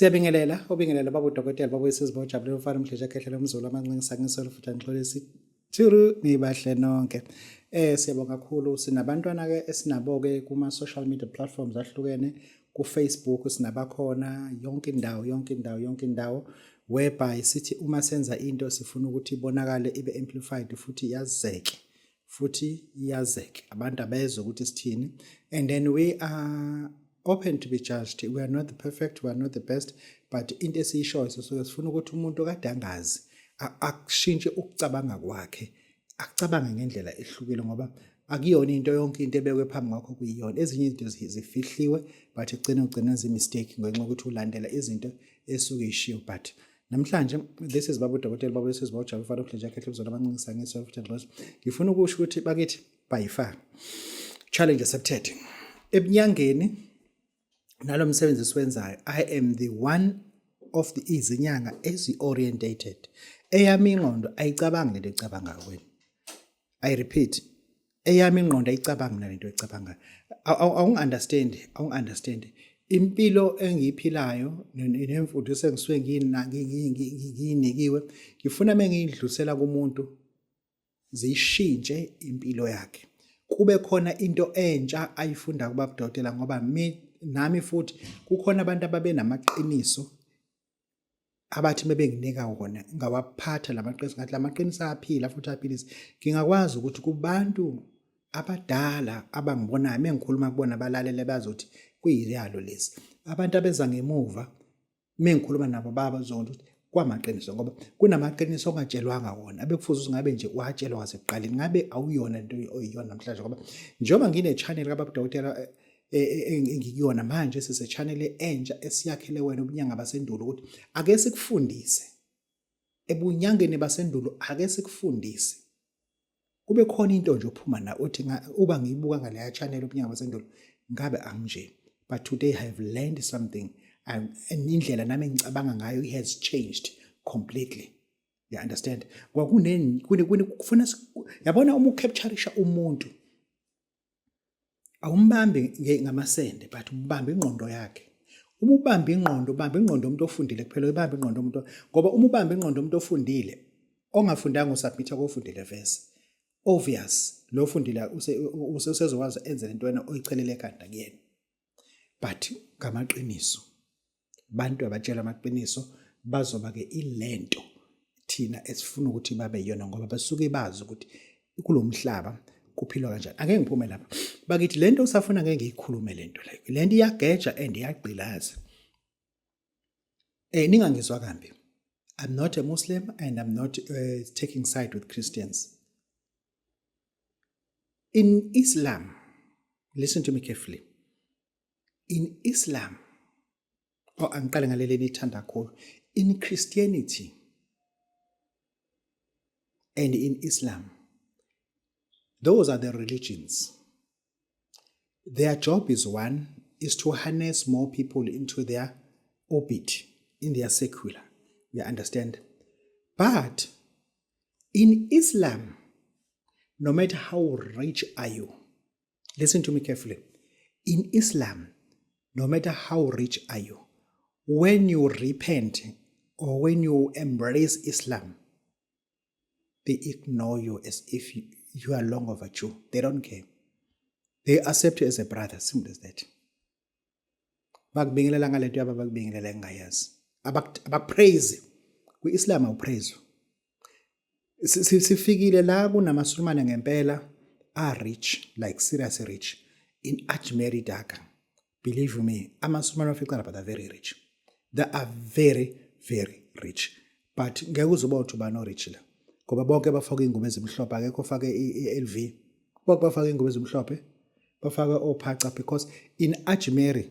Siyabingelela, ubingelela baba udokotela baba wesizwe ujabule ufana umhleja khehlela umzulu amancinci ngisolo futhi angixolisi. Thuru nibahle nonke. Siyabonga kakhulu sinabantwana ke esinabo ke kuma social media platforms ahlukene ku Facebook sinabakhona yonke indawo whereby sithi uma senza into sifuna ukuthi ibonakale ibe amplified futhi yazeke abantu abezwe ukuthi sithini, and then we are open to be judged. We are not the perfect, we are not the best, but into esiyishoyo so sifuna ukuthi umuntu kade angazi akushintshe ukucabanga kwakhe, akucabange ngendlela ehlukile ngoba akuyona into yonke into ebekwe phambi kwakho kuyiyona. Ezinye izinto zifihliwe but ugcina mistake ngenxa yokuthi ulandela izinto esuke ishiwo. But namhlanje this is baba udokotela baba wesizwe ujabule ufana umhleja khehlela umzulu amancinci ngisolo futhi angixolisi. Ngifuna ukusho ukuthi bakithi bayifaka challenge accepted ebunyangeni nalo msebenzi esiwenzayo. I am the one of the izinyanga ezi-orientated. Eyami ingqondo ayicabangi lento ecabanga wena. I repeat, eyami ingqondo ayicabangi lento ecabanga. Awungi-understand. Impilo engiyiphilayo nemfundiso engisuke ngiyinikiwe, ngifuna mengiyidlulisela kumuntu zishintshe impilo yakhe. Kube khona into entsha ayifunda kubaba udokotela ngoba nami futhi kukhona abantu ababe namaqiniso abathi bebenginika wona ngawaphatha lamaqiniso ngathi lamaqiniso aphila futhi aphilisa. Ngingakwazi ukuthi kubantu abadala abangibonayo mengikhuluma kubona balalele bazothi kuyiyalo lezi. Abantu abeza ngemuva mengikhuluma nabo babazothi ukuthi kwamaqiniso ngoba kunamaqiniso ongatshelwanga wona abekufuza ukuthi ngabe nje watshelwa wasekuqaleni ngabe awuyona into oyiyona namhlanje ngoba njengoba ngine channel kababa udokotela engikuyona manje sise channel entsha esiyakhele wena ubunyanga basendulo ukuthi ake sikufundise ebunyangeni basendulo, ake sikufundise kube khona into nje ophuma na uthi uba ngiyibuka ngale channel ubunyanga basendulo ngabe angije. But today I have learned something and indlela nami engicabanga ngayo has changed completely. You understand? Kufuna yabona uma ucaptureisha umuntu awumbambi ngamasende but umbambe ingqondo yakhe. Uma ubamba ingqondo umuntu ofundile kuphela, ubamba ingqondo umuntu ngoba uma ubamba ingqondo umuntu ofundile ongafundanga usubmit akufundile verse obvious lo ufundile usezokwazi enze lento wena oyichelele ekhanda kuyena. But ngamaqiniso bantu abatshela amaqiniso bazoba ke ilento thina esifuna ukuthi babe yona ngoba basuke bazi ukuthi kulomhlaba kuphilwa kanjani. Ake ngiphume lapha bakithi lento usafuna ngeke ngiyikhulume lento like lento iyageja and iyagqilaza. Ningangizwa kambi, I'm not a Muslim and I'm not taking side with Christians. In Islam, listen to me carefully. In Islam, angiqale ngaleli nithanda kakhulu, in Christianity and in Islam, those are the religions. Their job is to harness more people into their orbit, in their secular. You understand? But in Islam, no matter how rich are you, listen to me carefully. In Islam, no matter how rich are you, when you repent or when you embrace Islam, they ignore you as if you are long overdue. They don't care. They accept you as a brother, simple as that. Bakubingelela ngalento yabo bakubingelela ngayazi. Abapraise. Ku-Islam awupraise. Sifikile la kunamasulumane ngempela are rich, like seriously rich. In Ajmeri Dhaka, believe me, amasulumane afica but they're very rich. They are very, very rich. But ngeke uzoba uthi bano rich la. Ngoba bonke bafaka ingubo ezimhlophe akekho ufake iLV. Bonke bafaka ingubo ezimhlophe, bafaka ophaca because in Ajmeri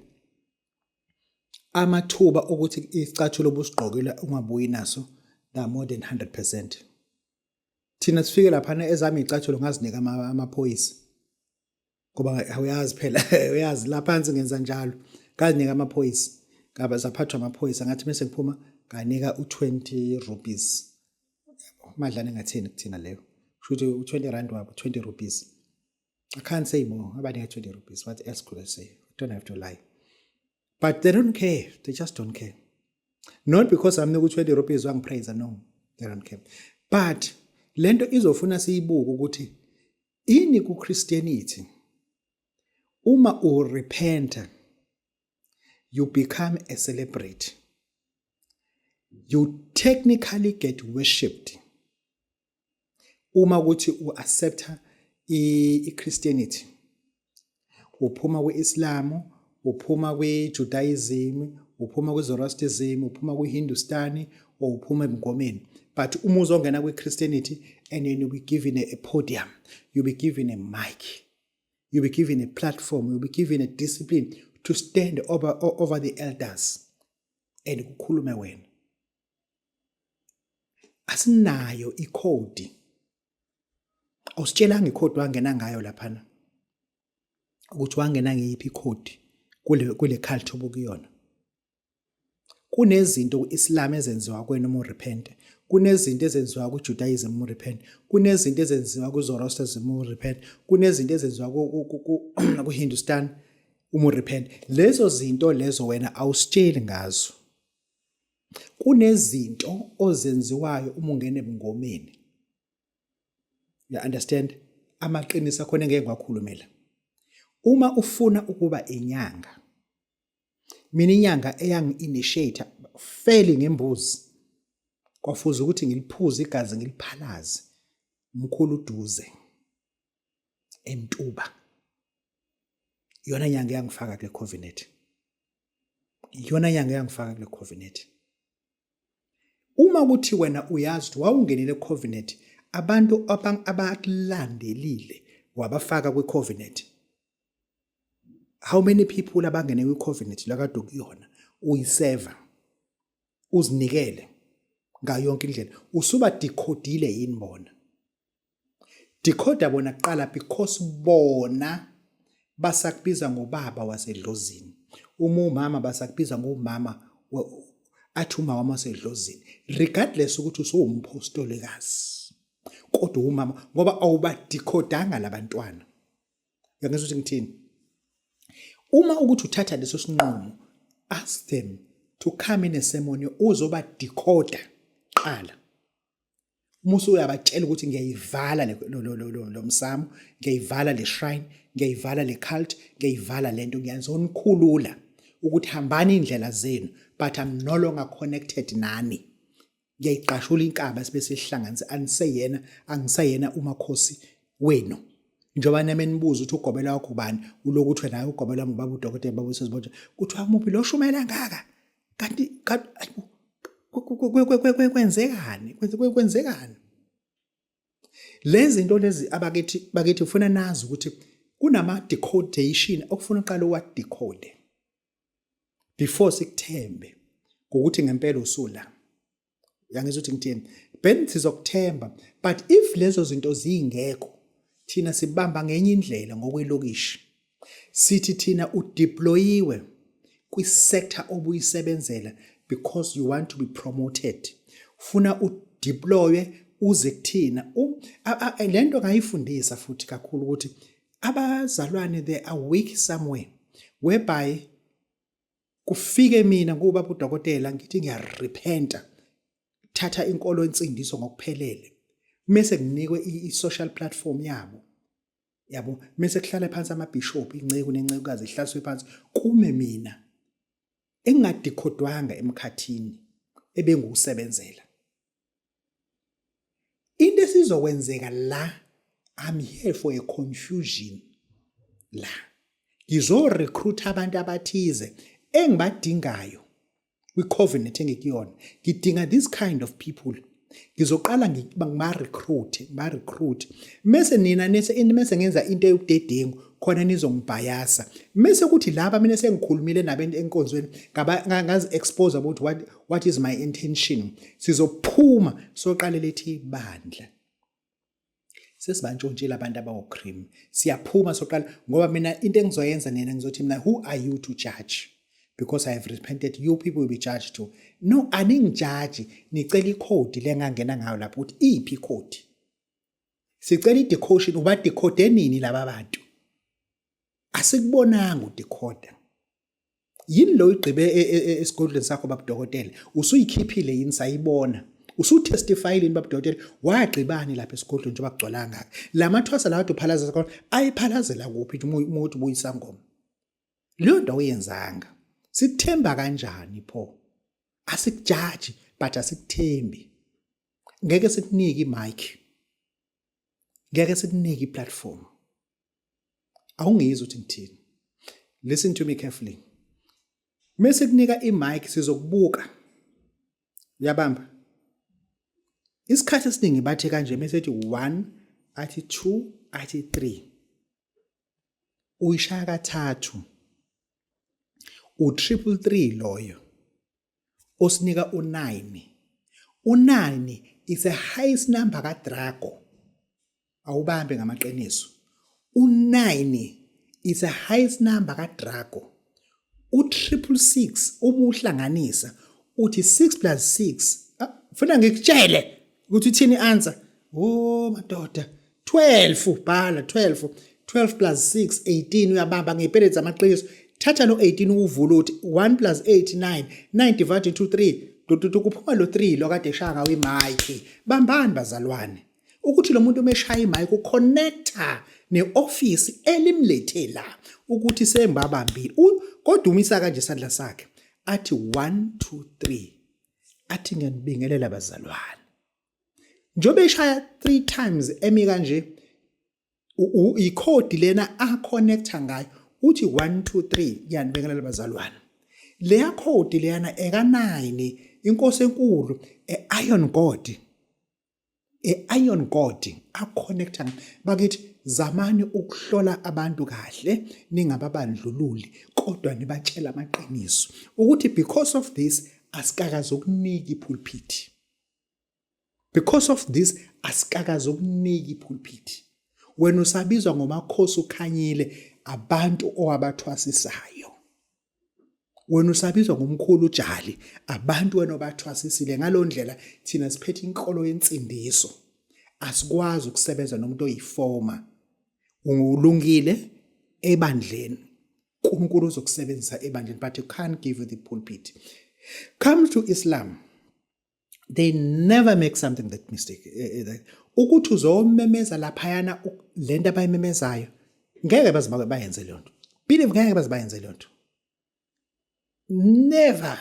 amathuba ukuthi isicathulo obusigqokile ungabuyi naso they are more than 100%. Thina sifike lapha ezami icathulo ngazinika amaphoyisa. Ngoba awuyazi phela uyazi la phansi ngenza njalo ngazinika amaphoyisa ngaba zaphathwa amaphoyisa ngathi bese ngiphuma nganika u20 rupees madlana engathini kuthina leyo kusho ukuthi u20 rand wabo 20 rupees. I can't say more about 20 rupees. What else could I say? I don't have to lie. But they don't care. They just don't care. Not because I'm not ukuthi rupees wangipraise, no, they don't care. But lento izofuna siyibuke ukuthi ini ku Christianity uma repent, you become a celebrity. You technically get worshipped. Uma ukuthi accepta Christianity. Uphuma kwi-Islam, uphuma kwi-Judaism, uphuma kwi-Zoroastrianism, uphuma kwi-Hindustani, or uphuma ebungomeni. But uma uzongena kwi-Christianity, and then you'll be given a podium, you'll be given a mic, you'll be given a platform, you'll be given a discipline to stand over the elders and kukhulume wena. Asinayo ikhodi. Awusitshelanga ikhodi wangena ngayo laphana. Ukuthi wangena ngeyiphi ikhodi kule culture obukuyona. Kunezinto ku-Islam ezenziwa kwena uma urepent. Kunezinto ezenziwa ku-Judaism uma urepent. Kunezinto ezenziwa ku-Zoroastrianism uma urepent. Kunezinto ezenziwa ku-Hindustan uma urepent. Lezo zinto lezo wena awusitsheli ngazo. Kunezinto ozenziwayo uma ungena ebungomeni. You understand? Amaqiniso akhona ngeke ngakhulumela. Uma ufuna ukuba inyanga, mina inyanga eyangi-initiate feli ngembuzi, kwafuza ukuthi ngiliphuze igazi ngiliphalaze, umkhulu uduze, eMtuba. Iyona nyanga eyangifaka kule covenant. Iyona nyanga eyangifaka kule covenant. Uma kuthi wena uyazi ukuthi wawungenile covenant, abantu abakulandelile wabafaka kwi-covenant. How many people abangene kwi-covenant lakade ukuyona uyiseva uzinikele ngayo yonke indlela usuba decodile yini bona? Decoder bona kuqala because bona basakubiza ngobaba wasedlozini. Uma umama basakubiza ngomama athi umama wasedlozini, regardless ukuthi usuwumpostolikazi. Kodwa umama ngoba awubadecodanga labantwana. Uyangizwa ukuthi ngithini? Uma ukuthi uthatha leso sinqumo, ask them to come in a ceremony uzoba decoder qala. Musu uyabatshela ukuthi ngiyayivala lo msamo, ngiyayivala le shrine, ngiyayivala le cult, ngiyayivala lento ngiyazonikhulula ukuthi hambani indlela zenu, but I'm no longer connected nani. Ngiyayiqashula inkaba sibe sihlanganise angisayena umakhosi wenu. Njoba nami nibuza ukuthi ugobela wakho ubani, ulokuthi wena ugobela ubaba uDokotela baba uSezibonja, kuthiwa umuphi lo shumela ngaka? Kanti kwenzekani? Lezi zinto lezi abakithi ufuna nazi ukuthi kunama decodation okufuna uqala uwadecode before sikuthembe ukuthi ngempela usula. Uyangizwa ukuthi ngithini? Ben sizokuthemba, but if lezo zinto zingekho thina sibamba ngenye indlela ngokwelokishi. Sithi thina udeployiwe kwi-sector obuyisebenzela because you want to be promoted. Funa udeploywe uze kuthina. Lento ngayifundisa futhi kakhulu ukuthi abazalwane they are weak somewhere whereby kufike mina ngubaba uDokotela ngithi ngiyarepenta, thatha inkolo ensindiso ngokuphelele. Mase kunikwe i-social platform yabo mase kuhlala phansi amabishop inceku nencekukazi ihlaswe phansi kume mina engadikhodwanga emkhathini ebengiwusebenzela. Into esizokwenzeka la, I'm here for a confusion la. Ngizo recruit abantu abathize engibadingayo kwi-covenant engikuyona. Ngidinga this kind of people. Ngizoqala ngima-recruit. Mese nina mese ngenza into yobudedengu khona nizongibhayasa. Mese kuthi laba mina sengikhulumile nabantu enkonzweni ngazi-expose about what is my intention. Sizophuma soqale lethi ibandla. Sesibantshontshile abantu abawo-cream. Siyaphuma soqala ngoba mina into engizoyenza nina ngizothi mina, who are you to judge? Because I have repented, you people will be judged too. No, aningijudge. Nicela ikhodi lengangena ngayo lapho ukuthi iphi ikhodi. Sicela i-decoration uba decode nini laba bantu. Asikubonanga udecoder. yini lo igqibe esigodlweni sakho babudokotela usuyikhiphile yini sayibona usutestifyile yini babudokotela wagqibani lapha esigodlweni njengoba kugcwala ngaka lamathwasa lawa uphalaza khona ayiphalazela kuphi umuntu buyisangoma leyo nto oyenzanga sikuthemba kanjani pho asikujaji but asikuthembi ngeke sikunike imic ngeke sikunike iplatform awungizwa ukuthi ngithini listen to me carefully mase kunika imic sizokubuka uyabamba isikhathi esiningi bathe kanje mase ethi 1 athi 2 athi 3 uyishaya kathathu u333 loyo osinika u9 u9 is a highest number kaDraco awubambe ngamaqiniso u9 is a highest number kaDraco u666 uma uhlanganisa uthi 6 plus 6 ufuna ngikutshele ukuthi uthini answer oh madoda 12 bhala 12 plus 6 18 uyabamba ngepelezi amaqiniso thatha lo 18 uvula uthi 1 plus 8 9 9 divided to 3 kuphuma lo 3 lo kade eshaya ngawo imic bambani bazalwane ukuthi lo muntu umeshaya imic uconnecta neoffice elimlethe la ukuthi sembabambili kodwa umisa kanje isandla sakhe athi 1 2 3 athi ngiyanibingelela bazalwane njobe eshaya 3 times emi kanje icode lena aconnecta ngayo uthi 1 2 3 ngiyanibingelela bazalwane leya code leyana eka9 inkosi enkulu eiron god aconnecta bakithi zamani ukuhlola abantu kahle ningababandlululi kodwa nibatshela amaqiniso ukuthi because of this asikakazi ukunika ipulpit because of this asikakazi ukunika ipulpit wena usabizwa ngomakhosi ukhanyile abantu owabathwasisayo wena usabizwa ngomkhulu ujali abantu wena obathwasisile ngalondlela thina siphethe inkolo yensindiso asikwazi ukusebenza nomuntu oyifoma ulungile ebandleni uNkulunkulu uzokusebenzisa ebandleni but you can't give you the pulpit come to Islam they never make something that mistake ukuthi uzomemeza laphayana lento abayimemezayo ngeke bayenze le nto believe ngeke bayenze le nto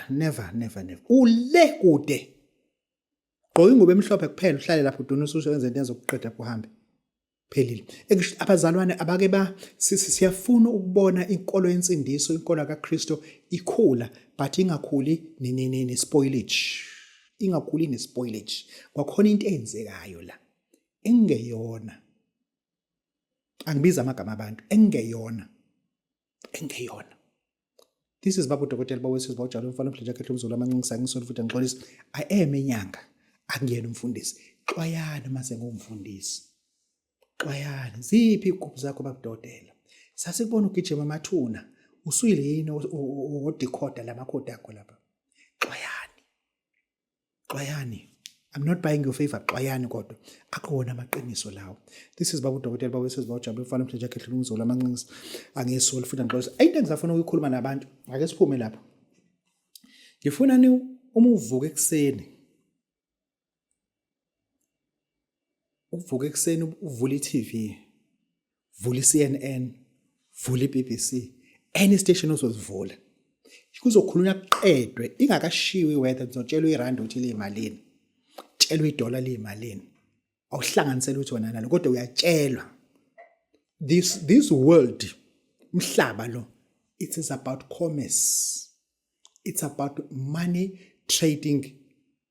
never ule kude gqoka ingubo emhlophe kuphela uhlale lapho udonisa usebenze into ezokuqeda uhambe phelile abazalwane abake siyafuna ukubona inkolo yensindiso inkolo kaKristo ikhula but ingakhuli ne spoilage ingakhuli ne spoilage kwakhona into eyenzekayo la engeyona angibiza amagama abantu engeyona this is babu dokotela bawesizwe bawujalo mfana mhlanje akhe umzulu amancinci ngisona futhi ngixolisa I am enyanga akungena umfundisi xwayana mase ngumfundisi xwayana ziphi igubhu zakho babudodela sasikubona ugijima amathuna usuyile yini odecoder lamakhoda akho lapha xwayani I'm not buying your favor xwayani kodwa akhona amaqiniso lawo this is babu dokotela bawesizwe bawujalo mfana mhlanje akhe umzulu amancinci angesoli futhi ngixolisa into engizafuna ukuyikhuluma nabantu ake siphume lapha ngifuna ni uma uvuka ekseni uvula iTV vula iCNN vula iBBC any station osozivula kuzokhulunywa kuqedwe ingakashiwi whether uzotshelwa irand uthi liyimalini tshelwa idola liyimalini awuhlanganisela ukuthi wena nalo kodwa uyatshelwa this world umhlaba lo it is about commerce it's about money trading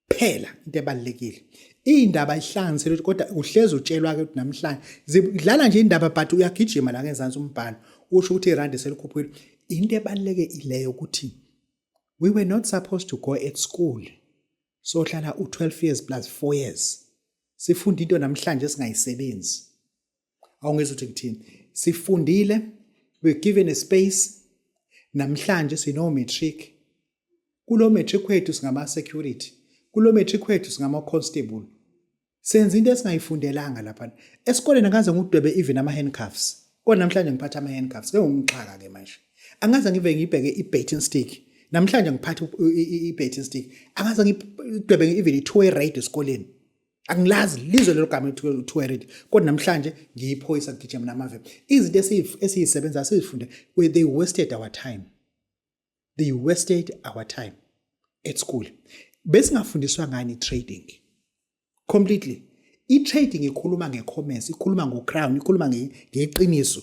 phela into ebalekile indaba ihlanganisela kodwa uhlezi utshelwa ke namhlanje zidlala nje indaba but uyagijima la ngezansi umbhalo usho ukuthi irand selikhuphukile into ebaleke ileyo ukuthi we were not supposed to go at school so hlala u12 years plus 4 years sifunda into namhlanje singayisebenzi awungezwe ukuthi ngithini sifundile we given a space namhlanje sino matric kulo matric wethu singama security kulo matric wethu singama constable senza into esingayifundelanga lapha esikoleni akaze ngudwebe even ama handcuffs kodwa namhlanje ngiphatha ama handcuffs ke ngumxhaka ke manje Angaze ngive ngibheke i-bait and stick. Namhlanje ngiphatha i-bait and stick. Angaze ngidwebe even i-two-way rate esikoleni. Angilazi lizwe lelo gama two-way rate. Kodwa namhlanje ngiyiphoyisa ngigijima namave. Izinto esiyisebenza sizifunde they wasted our time. They wasted our time at school. Besingafundiswa ngani trading. Completely. I-trading ikhuluma nge-commerce, ikhuluma ngo-crown, ikhuluma ngeqiniso.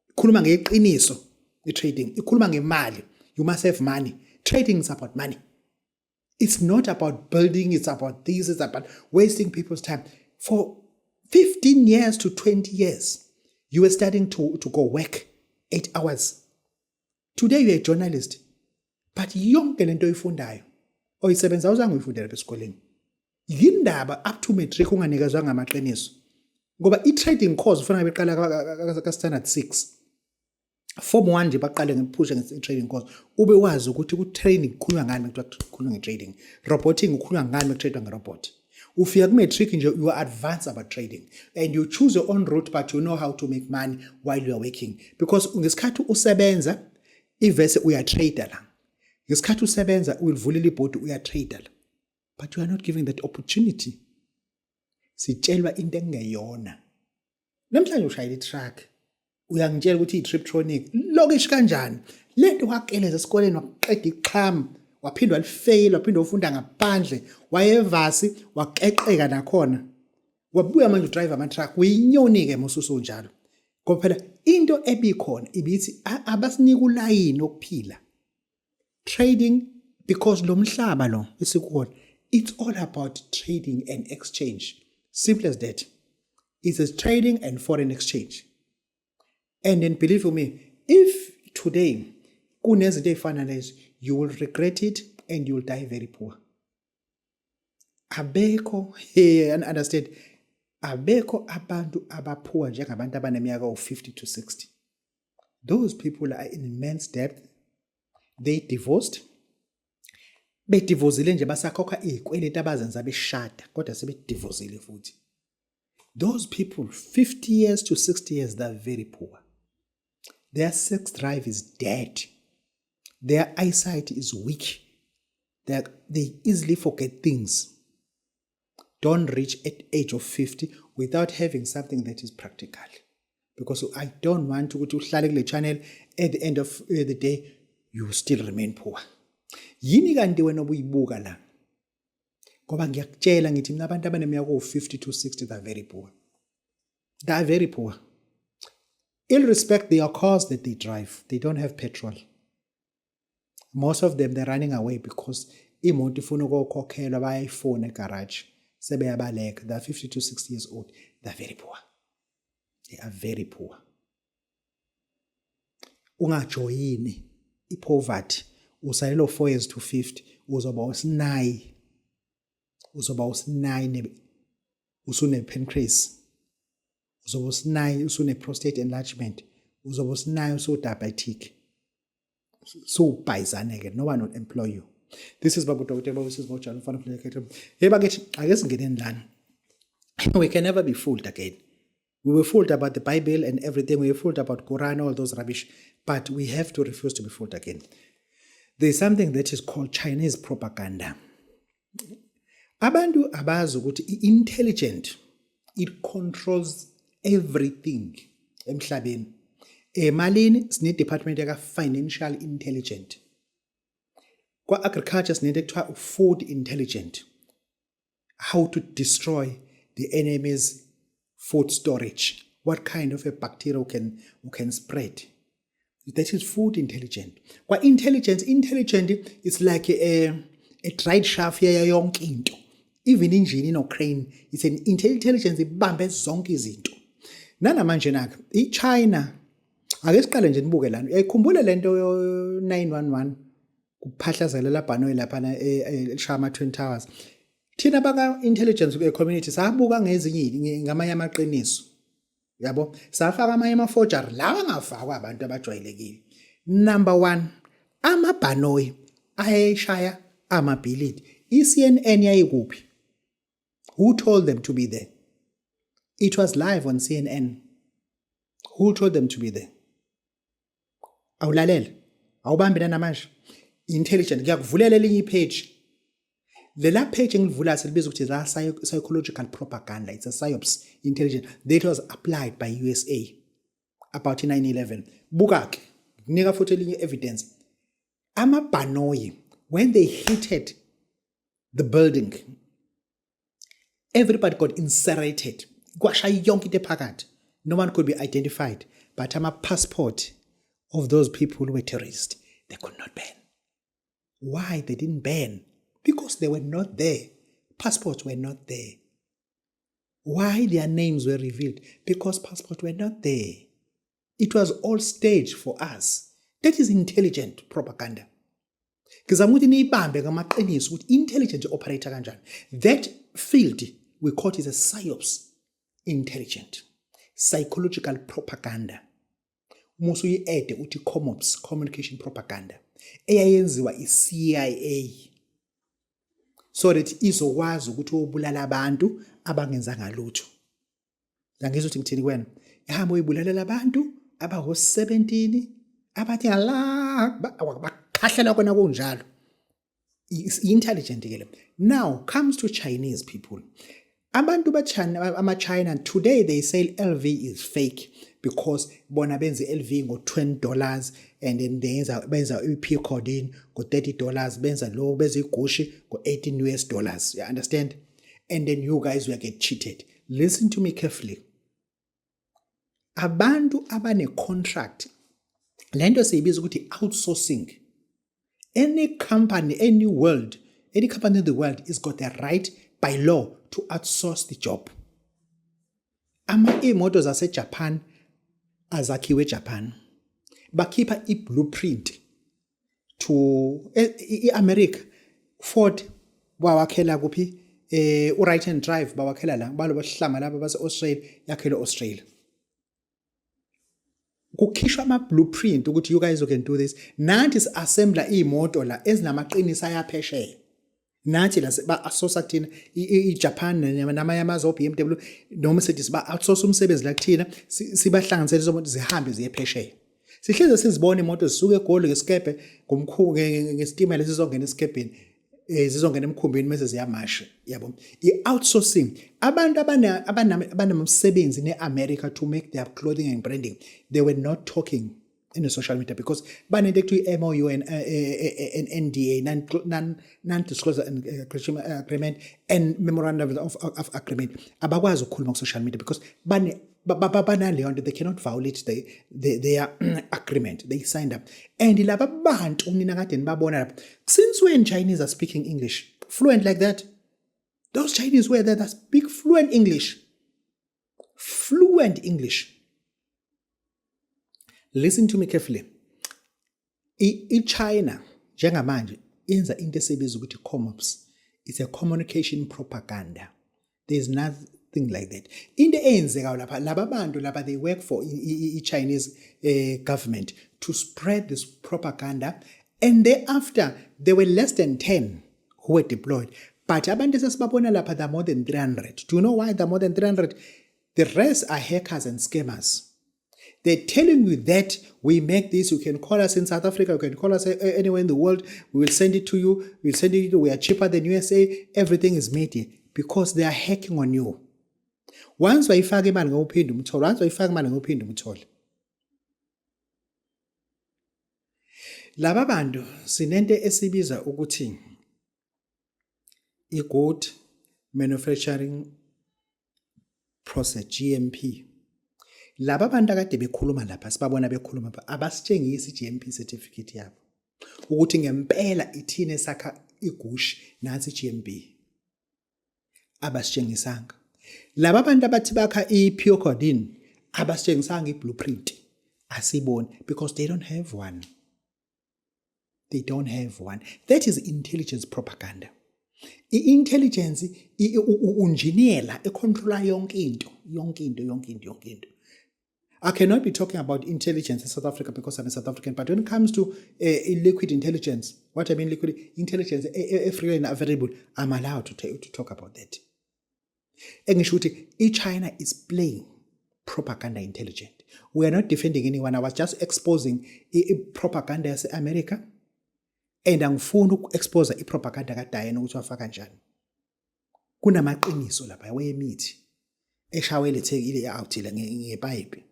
Ikhuluma ngeqiniso. I-trading ikhuluma ngemali. You must have money. Trading is about money. It's not about building, it's about this, it's about wasting people's time. For 15 years to 20 years, you were starting to go work 8 hours. Today you're a journalist. But yonke lento oyifundayo oyisebenza uzange uyifundela esikoleni. Yindaba up to matric unganikezwa ngamaqiniso. Ngoba i-trading course ufuna beqala ka standard 6. Form 1 nje baqale ngephusha nge-trading course. Ube wazi ukuthi ku-training kukhulunywa ngani kukhulunywa nge-trading. Roboting kukhulunywa ngani kutrade nge-robot. Ufika ku-matric nje you are advanced about trading and you choose your own route but you know how to make money while you are working because ngesikhathi usebenza ivese uyatrader la. Ngesikhathi usebenza uyivulela ibhodi uyatrader la. But you are not giving that opportunity. Sitshelwa into engeyona. Namhlanje ushayela i-truck. Uyangitshela ukuthi i-Triptronic lokish kanjani. Lento wakeleza esikoleni waqeda iqhama, waphindwa lifail, waphindwa ufunda ngaphandle, wayevasi, waqeqeka nakhona. Wabuya manje udrive ama-truck, uyinyoni ke mususu njalo. Ngoba phela into ebikhona ibithi abasinika ulayini okuphila. Trading because lo mhlaba lo esikuwona it's all about trading and exchange. Simple as that. It's a trading and foreign exchange. And then believe me, if today kunezinto ezifana lezi, you will regret it and you will die very poor. Abekho, understand? Abekho abantu abapoor njengabantu abaneminyaka of 50 to 60. Those people are in immense debt. They divorced. Bedivozile nje basakhokha izikweleti abazenza beshada kodwa sebedivozile futhi. Those people 50 years to 60 years they're very poor. Their sex drive is dead. Their eyesight is weak. They easily forget things. Don't reach at age of 50 without having something that is practical. Because I don't want to uhlale kule channel at the end of the day you still remain poor. Yini kanti wena obuyibuka la? Ngoba ngiyakutshela ngithi mina abantu abaneminyaka of 50 to 60 they're very poor. They are very poor. Irrespect their cars that they drive, they don't have petrol. Most of them they're running away because imoto ifuna ukukhokhelwa bayayifona egarage. Sebeyabaleka. They're 50 to 60 years old. They're very poor. They are very poor. Ungajoyini ipoverty. Usalelo 4 years to 50 uzoba usinayi. Uzoba usinayi usune pancreas. Uzoba usinayi usune prostate enlargement. Uzoba usinayi usudiabetic. So bayizaneke, no one will employ you. This is Babu Dr. Babu, this is Mochalo Fan of Hey baget, I guess get in line. We can never be fooled again. We were fooled about the Bible and everything. We were fooled about Quran, all those rubbish. But we have to refuse to be fooled again. There's something that is called Chinese propaganda. Abantu abazi ukuthi intelligent, it controls everything emhlabeni. Emalini sine department yaka financial intelligent. Kwa agriculture sine ekuthiwa food intelligent. How to destroy the enemy's food storage. What kind of a bacteria can spread. That is food intelligent. Kwa intelligent is like a dried shaft yonke into. Even engine no crane, it's an intelligence ibambe zonke izinto. Nanamanje nakho iChina ake siqale nje nibuke lana. Uyayikhumbula lento yo 911 kuphahlazela labhanoyi lapha eShama Twin Towers. Thina baka intelligence community sabuka ngezinye ngamanye amaqiniso. Yabo safaka amanye ama-forgery lawa angafakwa abantu abajwayelekile. Number 1, amabhanoyi ayeshaya amabhilidi. iCNN yayikuphi? Who told them to be there? It was live on CNN. Who told them to be there? Awulalela. Awubambi namanje. Intelligent. Ngiyakuvulela elinye ipage. Lela page engivula selibiza ukuthi is psychological propaganda. It's a psyops intelligence that was applied by USA about 9/11. Buka ke. Nika futhi elinye evidence. Amabhanoyi, when they hit the building, everybody got incinerated. Kwashaya yonke into ephakathi. No one could be identified. But passport of those people who were terrorists, they could not ban. Why they didn't ban? Because they were not there. Passports were not there. Why their names were revealed? Because passports were not there. It was all staged for us. That is intelligent propaganda. Ngizama ukuthi niyibambe ngamaqiniso ukuthi intelligent operator kanjani. That field we call it a psyops intelligent psychological propaganda. Musu yi-ede uthi COMOPS, communication propaganda, eyayenziwa i-CIA so that izokwazi ukuthi ubulala abantu abangenzanga lutho. Ngizwe ukuthi ngithini kuwena? Ihamba uyibulalela abantu abaho-17 abathi Allah bakhahlela kona kunjalo. Intelligent ke le. Now comes to Chinese people. Abantu ama-China today they say LV is fake because bona benze LV ngo$20 and then benza i-P coding ngo$30, benza lo benza igushi ngo$18. You understand? And then you guys will get cheated. Listen to me carefully. Abantu abane contract lento siyibiza ukuthi outsourcing. Any company in the world has got the right by law to outsource the job. Imoto zase-Japan azakhiwe eJapan. Bakhipha i-blueprint to i-America. Ford bawakhela kuphi? Right hand drive bawakhela la. Balo bahlanga laba base-Australia yakhela Australia. Kukhishwa ama-blueprint ukuthi you guys can do this. Nathi si-assembler imoto la ezinamaqinisa ayaphesheya. Nathi la ba-outsource kuthina i-Japan namanye amazwe BMW noma sithi siba-outsource umsebenzi la kuthina sibahlanganisele zomuntu zihambe ziyephesheya. Sihleze sizibona imoto zisuke eGoli ngesikebhe ngesitimela sizongena esikebheni zizongena emkhumbini mase ziyamasha yabo. I-outsourcing abantu abanamsebenzi ne-America to make their clothing and branding, they were not talking in the social media because banento ekuthiwa MOU and NDA, non-disclosure agreement and memorandum of agreement abakwazi ukukhuluma ku social media because banaleyo nto, they cannot violate their agreement they signed up. And laba bantu nina kade nibabona lapha, since when Chinese are speaking English fluent like that? Those Chinese were there that speak fluent English. Listen to me carefully. I-China njengamanje inza into esibiza ukuthi COMOPS. It's a communication propaganda. There's nothing like that. Into eyenzeka lapha laba bantu laba they work for i-Chinese government to spread this propaganda, and thereafter there were less than 10 who were deployed. But abantu sesibabona lapha there are more than 300. Do you know why there are more than 300? The rest are hackers and scammers. They're telling you that we make this, you can call us in South Africa, you can call us anywhere in the world, we will send it to you, we are cheaper than USA, everything is made here because they are hacking on you. Once wayifaka imali ngophinda umthole. Laba bantu sinento esibiza ukuthi i-good manufacturing process, GMP. Laba bantu akade bekhuluma lapha sibabona bekhuluma lapha abasitshengisi i-GMP certificate yabo ukuthi ngempela ithini esakha igushi nansi i-GMP abasitshengisanga. Laba bantu abathi bakha i-P coding abasitshengisanga i-blueprint asiboni because they don't have one. That is intelligence propaganda. I-intelligence unjiniyela econtrola yonke into. I cannot be talking about intelligence in South Africa because I'm a South African, but when it comes to liquid intelligence, what I mean liquid intelligence, free and available, I'm allowed to talk about that. And China is playing propaganda intelligent. We are not defending anyone. I was just exposing propaganda yase-America, and angifuni uku-expose propaganda kaDiane ukuthi wafaka kanjani. Kunamaqiniso lapha wemithi eshawe lethekile out la ngepipe.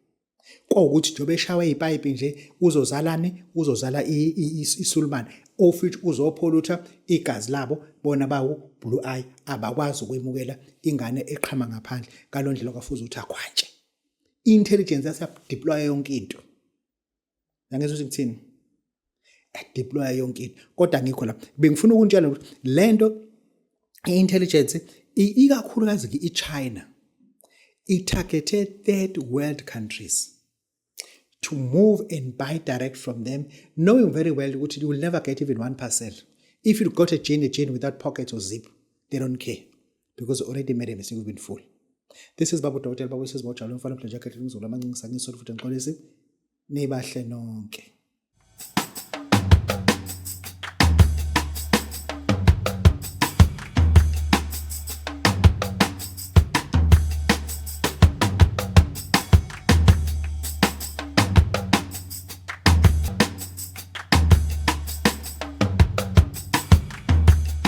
Ukuthi njobe eshawe ipipe nje uzozalane, uzozala isulman of which uzophulutha igazi labo bona bawu blue eye abakwazi ukwemukela ingane eqhama ngaphandle kalondlela kwafuza ukuthi akhwatshe. Intelligence yasapdeploy yonke into. Yangezwe ukuthini? Deploy yonke into. Kodwa ngikho lapha bengifuna ukuntshela ukuthi lento intelligence ikakhulukazi iChina targeted third world countries to move and buy direct from them, knowing very well that you will never get even one parcel. If you got a chain without pocket or zip, they don't care because already made a mistake, we've been full. This is Babu Hotel, Babu says, Watch, I don't follow the jacket, Nibahle nonke.